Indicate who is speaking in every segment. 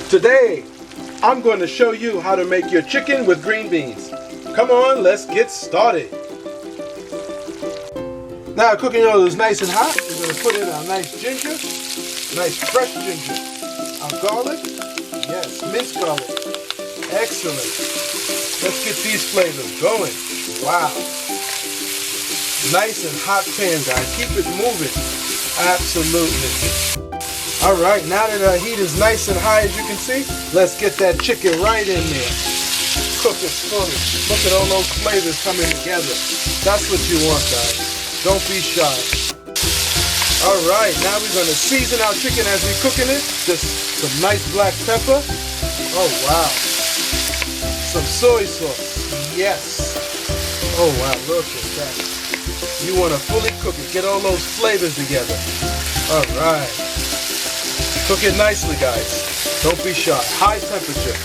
Speaker 1: Today, I'm going to show you how to make your chicken with green beans. Come on, let's get started. Now cooking oil is nice and hot. We're going to put in our nice ginger, nice fresh ginger. Our garlic, yes, minced garlic. Excellent. Let's get these flavors going. Wow. Nice and hot pan, guys. Keep it moving. Absolutely. Alright, now that our heat is nice and high, as you can see, let's get that chicken right in there. Cook it fully. Look at all those flavors coming together. That's what you want, guys. Don't be shy. Alright, now we're going to season our chicken as we're cooking it. Just some nice black pepper. Oh, wow. Some soy sauce. Yes. Oh, wow, look at that. You want to fully cook it. Get all those flavors together. Alright. Cook it nicely, guys. Don't be shy. High temperature.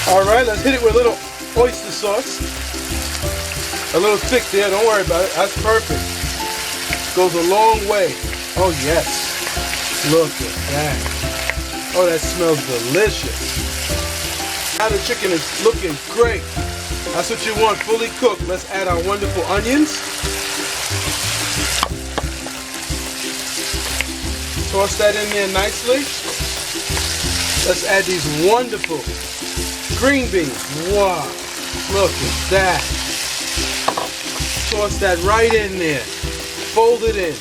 Speaker 1: Alright, let's hit it with a little oyster sauce. A little thick there, don't worry about it. That's perfect. Goes a long way. Oh yes. Look at that. Oh, that smells delicious. Now the chicken is looking great. That's what you want, fully cooked. Let's add our wonderful onions. Toss that in there nicely. Let's add these wonderful green beans. Wow, look at that. Toss that right in there. Fold it in.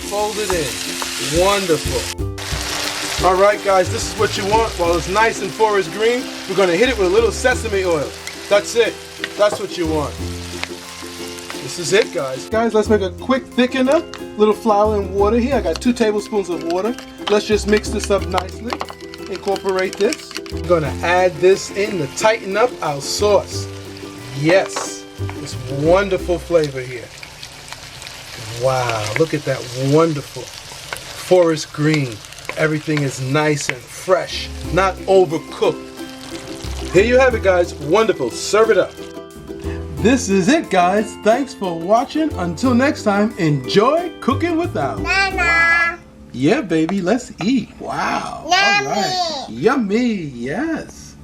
Speaker 1: Fold it in. Wonderful. Alright guys, this is what you want. While it's nice and forest green, we're going to hit it with a little sesame oil. That's it. That's what you want. This is it, guys. Guys, let's make a quick thickener. Little flour and water here. I got 2 tablespoons of water. Let's just mix this up nicely. Incorporate this. We're going to add this in to tighten up our sauce. Yes. This wonderful flavor here. Wow. Look at that wonderful forest green. Everything is nice and fresh. Not overcooked. Here you have it, guys. Wonderful. Serve it up. This is it, guys. Thanks for watching. Until next time, enjoy cooking without.
Speaker 2: Nana.
Speaker 1: Yeah, baby, let's eat. Wow.
Speaker 2: Yummy.
Speaker 1: All right. Yummy, yes.